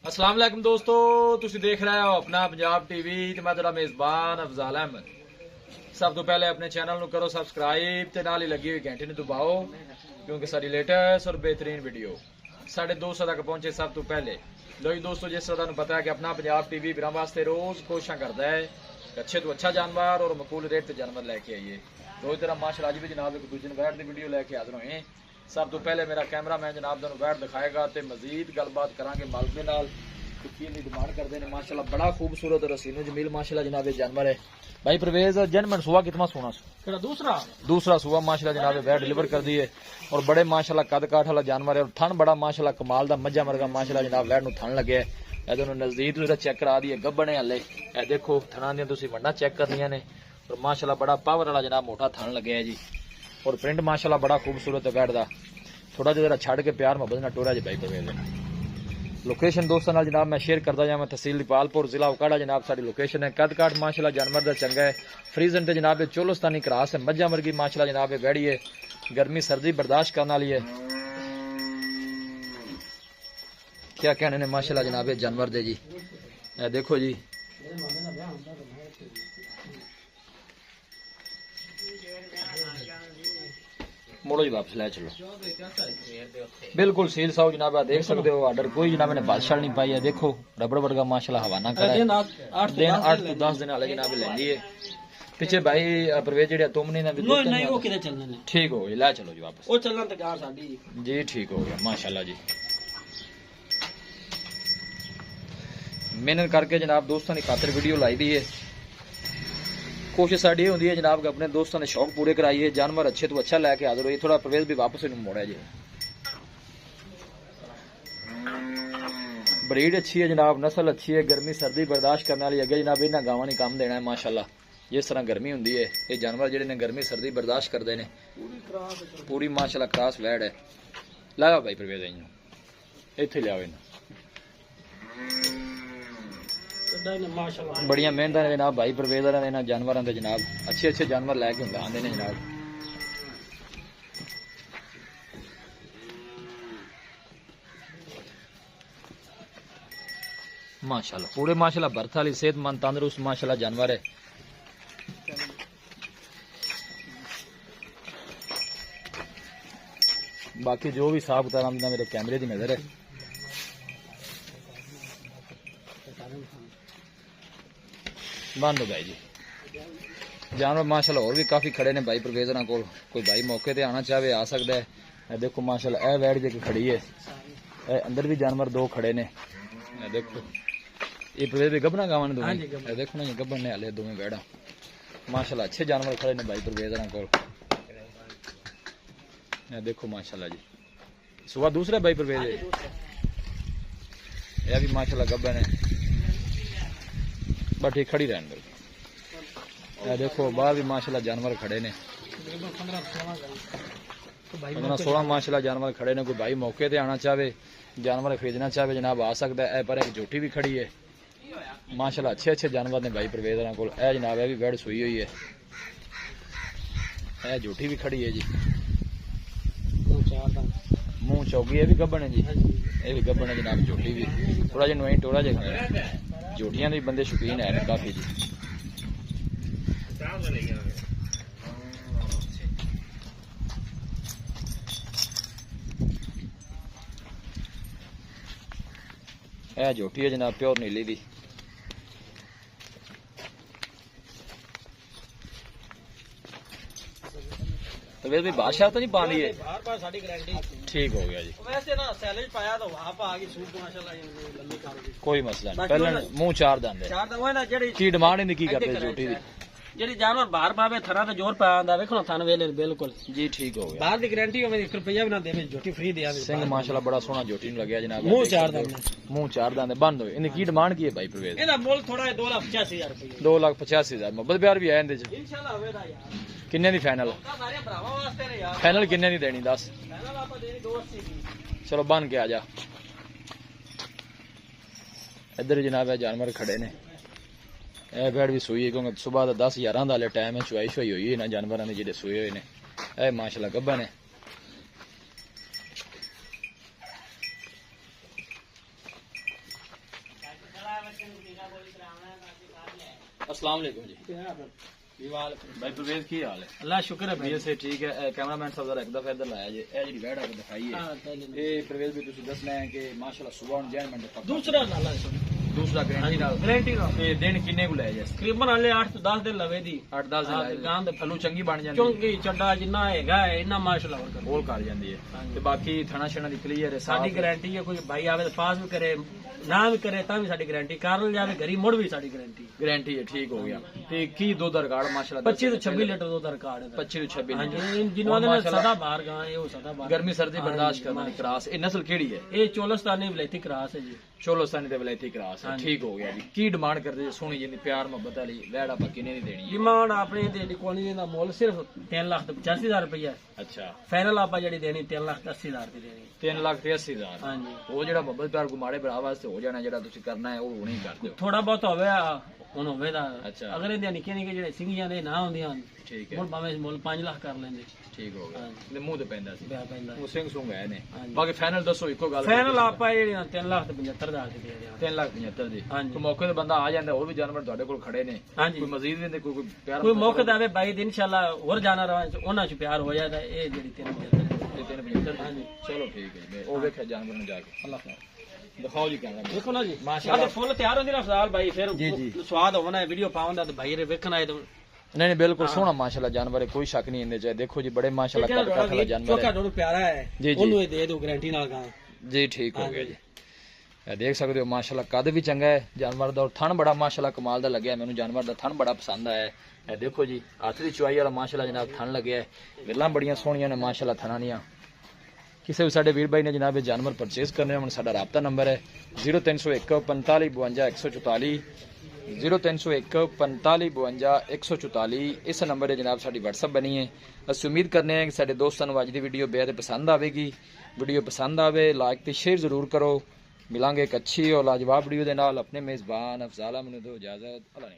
अस्सलाम वालेकुम दोस्तों, तुसी देख रहे हो अपना पंजाब टीवी ते मैं तेरा मेजबान अफजाल अहमद। सब तो पहले अपने चैनल ਨੂੰ करो सब्सक्राइब ते नाल ही लगी हुई घंटी ਨੂੰ दबाओ क्योंकि सारी लेटेस्ट और बेहतरीन वीडियो साढ़े 200 तक पहुंचे सब तो पहले। लो जी दोस्तों, जिस तरह तुहानू पता है कि अपना पंजाब टीवी वीरां वास्ते रोज कोशिश करता है अच्छे तो अच्छा जानवर और मकबूल रेट से जानवर लेके आइए। रोज तरह माशाल्लाह अज भी जनाब एक दूजे वैट की वीडियो लेके हाजिर होए। सब तो पहले मेरा कैमरा मैन जनाब तुहानू वैट दिखाएगा तो मजीद गलबात करांगे मालिक दे नाल की डिमांड करते हैं। माशाल्लाह बड़ा खूबसूरत और रसीनो जमील माशाल्लाह जनाब जानवर है। भाई परवेज जनमन सुहा कितना सोना दूसरा सुहा माशाल्लाह जनाब वैट डिलीवर कर दी है और बड़े माशाल्लाह कद काठ वाला जानवर है और थन बड़ा माशाल्लाह कमाल दा मज्जा मरगा माशाल्लाह जनाब वैट नूं थन लगे है। नजदीक चेक करा दी है गब्बन है हले ए देखो थना दी तुसीं वड्डा चेक करनियां ने और माशाल्लाह बड़ा पावर वाला जनाब मोटा थन लगे है जी और प्रिंट माशाल्लाह बड़ा खूबसूरत है वैट दा। थोड़ा जरा छड़ के प्यार मोहब्बत नाल टोरा जी भाई परवेज। लोकेशन दोस्तों नाल जनाब मैं शेयर करता जावां तहसील दीपालपुर जिला उकाड़ा जनाब सारी लोकेशन है। कद काठ माशाल्लाह जानवर दा चंगा है। फ्रीजन ते जनाब चोलस्तानी क्रास है मज्जा मरगी माशाल्लाह जनाब वैड़ी है गर्मी सर्दी बर्दाश्त करने वाली है। क्या कहने ने माशाल्लाह जनाब जानवर दे जी ए देखो जी मोड़ो जी वापस ले चलो बिल्कुल सील साहब जनाब देख सकते हो ऑर्डर कोई जनाब ने बादशाह नहीं पाई है। देखो रबड़ वर्गा माशाल्लाह हवाना करा दिन 8 to 10 दिन वाले जनाब ले लिए पीछे भाई परवेज जेड़ा तुमने ना नहीं वो किधर चलना है ठीक हो गया ले चलो जी वापस वो चलना तो कहां साडी जी ठीक हो गया माशाल्लाह जी। मेहनत करके जनाब दोस्तों की खातिर वीडियो लाई दी है। कोशिश साड़ी होती है जनाब अपने दोस्तों ने शौक पूरे कराइए जानवर अच्छे तो अच्छा लैके हाजिर हुई। थोड़ा परवेज भी वापस मोड़ा जी ब्रीड अच्छी है जनाब नस्ल अच्छी है गर्मी सर्दी बर्दाश्त करने वाली अगे जनाब इन्होंने गावां ने काम देना है माशाल्लाह। जिस तरह गर्मी होंगी है ये जानवर जेडे ने गर्मी सर्दी बर्दाश्त करते हैं पूरी माशाल्लाह क्रास वैड है। लाओ भाई परवेज इत्थे लियाओ इन्हें बड़िया मेहनत ने जनाब भाई परवेज ने जानवर जनाब अच्छे अच्छे जानवर लैके आते हैं जनाब। माशाल्लाह पूरे माशाल्लाह बर्थ वाली सेहतमंद तंदुरुस्त माशाल्लाह जानवर है। बाकी जो भी साफ किताब मेरे कैमरे की नजर है बंद हो भाई जी जानवर माशाल्लाह और भी काफी खड़े ने भाई परवेज को कोई भाई मौके ते आना चाहे आ सकता है। देखो माशाल्लाह ए वैट जी खड़ी है अंदर भी जानवर दो खड़े ने देखो ये परवेज भी गबना गावन दो देखो ना ये गबन ने हले दोवें वैड़ा माशाल्लाह अच्छे जानवर खड़े ने भाई परवेज को देखो माशाल्लाह जी। सुबह दूसरा भाई परवेज यह भी माशाल्लाह गबन है बट ये खड़ी रहने दो। देखो बाहर भी माशाल्लाह जानवर खड़े ने 15-16 माशाल्लाह जानवर खड़े ने कोई भाई मौके ते आना चाहे जानवर खरीदना चाहे जनाब आ सकता है। पर एक जोटी भी खड़ी है माशाल्लाह अच्छे अच्छे जानवर ने भाई परवेज को जनाब है भी वैड सुई हुई है जोटी भी खड़ी है जी मुंह चौकी है भी गब्बन है जी ये भी गब्बन है जनाब जोटी भी थोड़ा जिहा नोई टोरा जिहा जोटियां भी बंदे शौकीन है काफी जी। यह जोटी है जनाब प्योर नीली दी तो वैसे भी बादशाह तो नहीं पा रही है ठीक हो गया जी वैसे ना सैलेज पाया तो वहां पर आ गई सूप माशाल्लाह कोई मसला नहीं पहले मुंह चार दांदे की डिमांड इनकी की करते जोटी दी जेडी जानवर बाहर पावे थरा तो जोर पा आंदा देखो ना थन वेले बिल्कुल जी ठीक हो गया बाहर दी गारंटी हो 1 रुपया भी ना देवे जोटी फ्री दे आवे सिंह माशाल्लाह बड़ा सोहना जोटी नु लगया जनाब मुंह चार दांदे बंद हो इनकी की डिमांड की है भाई परवेज एदा मोल थोड़ा 2,85,000 रुपया 2,85,000 मोहब्बत प्यार भी है इंदे च इंशाल्लाह होवेगा यार किन्ने दी फाइनल फाइनल किन्ने दी देनी दस चलो बन के आ जा इधर जनाब है जानवर खड़े ने ए बैड भी सोई है क्योंकि सुबह का 10-11 वाले टाइम है चुआई शुआई हुई है ना जानवरों ने जेडे सोए हुए ने ए माशाल्लाह गब्बा ने अस्सलाम वालेकुम जी भाई परवेज की हाल है? अल्लाह शुक्र है भाई से ठीक है। कैमरामैन साहब जरा एक दफा इधर लाया जी, ए जी बैठ के दिखाई है ये परवेज भी तुसी दसना है कि माशाल्लाह सुबह और जैन मिनट दूसरा नाला दूसरा गारंटी नाल ते दिन किन्ने को ले जाए? तकरीबन हाले 8 ਤੋਂ 10 ਦਿਨ ਲਵੇ ਦੀ 8-10 ਹਾਂ, दिन ਗਾਂ ਦੇ फलू चंगी बन जाती ਚੌਂਕੀ ਚੱਡਾ ਜਿੰਨਾ ਹੈਗਾ ਹੈ ਇੰਨਾ ਮਾਸ਼ਾਅੱਲਾ ਵਰਕਰ होल कर जाती है ਹਾਂਜੀ। ते बाकी थाना शना दी क्लियर है ਸਾਡੀ ਗਾਰੰਟੀ ਹੈ ਕੋਈ ਭਾਈ ਆਵੇ ਤਾਂ ਪਾਸ ਵੀ ਕਰੇ ਨਾ ਵੀ ਕਰੇ ਤਾਂ ਵੀ ਸਾਡੀ ਗਾਰੰਟੀ ਕਰ ਜਾਵੇ ਘਰੀ ਮੁੜ ਵੀ ਸਾਡੀ ਗਾਰੰਟੀ गारंटी है। ठीक हो गया ते की दो दर रिकॉर्ड माशाल्लाह 25 ਤੋਂ 26 ਲੀਟਰ ਦਾ ਰਿਕਾਰਡ ਹੈ 25 ਤੋਂ 26 ਹਾਂਜੀ ਜਿਨ੍ਹਾਂ ਦੇ ਸਦਾ ਬਾਹਰ ਗਾਂ ਇਹ ਉਹ ਸਦਾ ਬਾਹਰ गर्मी सर्दी बर्दाश्त करने वाली क्रास ये नस्ल केड़ी है? ਇਹ ਚੋਲਸਤਾਨੀ ਵਲੈਤੀ ਕਰਾਸ ਹੈ ਜੀ चोलोस्तानी ते वलैती क्रास है। हाँ जी। ठीक हो गया जी। की डिमांड करदे सोनी जी प्यार मोहब्बत वाली वैड़ा पक्की नहीं देनी है? ਡਿਮਾਂਡ ਆਪਣੇ ਦੇ ਕੋਣੀ ਦਾ ਮੁੱਲ ਸਿਰਫ 3,85,000 ਰੁਪਇਆ अच्छा ਫਾਈਨਲ ਆਪਾਂ ਜਿਹੜੀ ਦੇਣੀ 3,80,000 ਦੀ ਦੇਣੀ 3,83,000 ਹਾਂਜੀ ਉਹ ਜਿਹੜਾ ਮੁਹੱਬਤ ਪਿਆਰ ਗੁਮਾੜੇ ਭਰਾ ਵਾਸਤੇ ਹੋ ਜਾਣਾ ਜਿਹੜਾ ਤੁਸੀਂ ਕਰਨਾ ਹੈ ਉਹ ਹੁਣੇ ਕਰ ਦਿਓ। ਥੋੜਾ ਬਹੁਤ ਹੋਵੇ ਹੁਣ ਹੋਵੇ ਦਾ ਅੱਛਾ। ਅਗਰ ਇਹਦੀਆਂ ਨਿੱਕੀਆਂ ਨਿੱਕੀਆਂ ਜਿਹੜੇ ਸਿੰਘੀਆਂ ਦੇ ਨਾ ਹੁੰਦੀਆਂ ਹਨ ਠੀਕ ਹੈ ਮੁੱਲ ਭਾਵੇਂ ਮੁੱਲ 5 ਲੱਖ ਕਰ ਲੈਂਦੇ ਠੀਕ ਹੋ ਗਿਆ। ਹਾਂਜੀ। ਤੇ ਮੂੰਹ ਤੇ ਪੈਂਦਾ ਸੀ ਪਿਆ ਪੈਂਦਾ ਉਹ ਸਿੰਘ ਸੁੰਗ ਆਏ ਨੇ। ਹਾਂਜੀ। ਬਾਕੀ ਫਾਈਨਲ ਦੱਸੋ ਇੱਕੋ ਗੱਲ। ਫਾਈਨਲ ਆਪਾਂ ਜਿਹੜੀਆਂ 3,75,000 ਦੀ ਦੇ ਦਿਆਂਗੇ 3,75,000 ਦੀ। ਹਾਂਜੀ। ਕੋਈ ਮੌਕੇ ਤੇ ਬੰਦਾ ਆ ਜਾਂਦਾ ਹੋਰ ਵੀ ਜਾਨਵਰ ਤੁਹਾਡੇ ਕੋਲ ਖੜੇ ਨੇ ਹਾਂਜੀ ਕੋਈ ਮਜ਼ੀਦ ਵੀ ਨੇ ਕੋਈ ਪਿਆਰ ਕੋਈ ਮੌਕੇ ਤੇ ਆਵੇ ਬਾਈ ਦਿਨ ਇਨਸ਼ਾਅੱਲਾ ਹੋਰ ਜਾਣਾ ਰਵਾਂ ਉਹਨਾਂ ਚ ਪਿਆਰ ਹੋ ਜਾਂਦਾ ਇਹ ਜਿਹੜੀ 3,75,000 ਹਾਂਜੀ। ਚਲੋ ਠੀਕ ਹੈ ਜੀ। ਉਹ ਵੇਖਿਆ ਜਾਨਵਰ ਨੂੰ ਜਾ ਕੇ ਅੱਲਾਹ ਹਾਫਿਜ਼ ਦਿਖਾਓ ਜੀ ਕੈਮਰਾ ਦੇਖੋ ਨਾ ਜੀ ਮਾਸ਼ਾਅੱਲਾ। ਸਾਡੇ ਫੁੱਲ ਤਿਆਰ ਹੁੰਦੀ ਨਾ ਅਫਜ਼ਾਲ ਭਾਈ ਫਿਰ ਜੀ, ਜੀ। ਸਵਾਦ ਹੋਣਾ ਵੀਡੀਓ ਪਾਉਂਦਾ ਤੇ ਭਾਈ ਰੇ ਵੇਖਣ ਆਏ ਤਾਂ नहीं नहीं बिल्कुल सोना माशाल्लाह जानवर है कोई शक नहीं इनमें चाहे देखो जी बड़े माशाल्लाह कद काठ वाला जानवर ਚੋਕਾ है ਡੋਰ ਪਿਆਰਾ ਹੈ जी, जी। ਉਹਨੂੰ ਇਹ ਦੇ ਦਿਓ ਗਾਰੰਟੀ ਨਾਲ ਗਾਂ जी ठीक हो हाँ गया जी। जी। ਇਹ ਦੇਖ ਸਕਦੇ ਹੋ ਮਾਸ਼ਾਅੱਲਾ ਕਦ ਵੀ ਚੰਗਾ ਹੈ ਜਾਨਵਰ ਦਾ ਔਰ ਥਣ ਬੜਾ ਮਾਸ਼ਾਅੱਲਾ ਕਮਾਲ ਦਾ ਲੱਗਿਆ ਮੈਨੂੰ ਜਾਨਵਰ ਦਾ ਥਣ ਬੜਾ ਪਸੰਦ ਆਇਆ ਇਹ ਦੇਖੋ ਜੀ ਹੱਥ ਦੀ ਚੁਆਈ ਵਾਲਾ ਮਾਸ਼ਾਅੱਲਾ ਜਨਾਬ ਥਣ ਲੱਗਿਆ ਹੈ ਗੱਲਾਂ ਬੜੀਆਂ ਸੋਹਣੀਆਂ ਨੇ ਮਾਸ਼ਾਅੱਲਾ ਥਣਾਂ ਦੀਆਂ ਕਿਸੇ ਵੀ ਸਾਡੇ ਵੀਰ ਭਾਈ ਨੇ ਜਨਾਬ ਇਹ ਜਾਨਵਰ ਪਰਚੇਸ ਕਰਨੇ ਹੋਣ ਸਾਡਾ ਰਾਬਤਾ ਨੰਬਰ ਹੈ 0301 45 52 144 0301 45 52 144 ਇਸ ਨੰਬਰ ਤੇ ਜਨਾਬ ਸਾਡੀ WhatsApp ਬਣੀ ਹੈ। ਅਸੀਂ ਉਮੀਦ ਕਰਨੇ ਹਾਂ ਕਿ ਸਾਡੇ ਦੋਸਤਾਂ ਨੂੰ ਅੱਜ ਦੀ ਵੀਡੀਓ ਬੇहद ਪਸੰਦ ਆਵੇਗੀ। ਵੀਡੀਓ ਪਸੰਦ ਆਵੇ ਲਾਈਕ ਤੇ ਸ਼ੇਅਰ ਜ਼ਰੂਰ ਕਰੋ। ਮਿਲਾਂਗੇ ਇੱਕ ਅੱਛੀ ਔਰ ਲਾਜਵਾਬ ਵੀਡੀਓ ਦੇ ਨਾਲ। ਆਪਣੇ ਮੇਜ਼ਬਾਨ ਅਫਜ਼ਾਲ ਅਹਿਮਦ ਨੂੰ ਦਿਓ ਇਜਾਜ਼ਤ। ਅੱਲਾਹ ਨੇ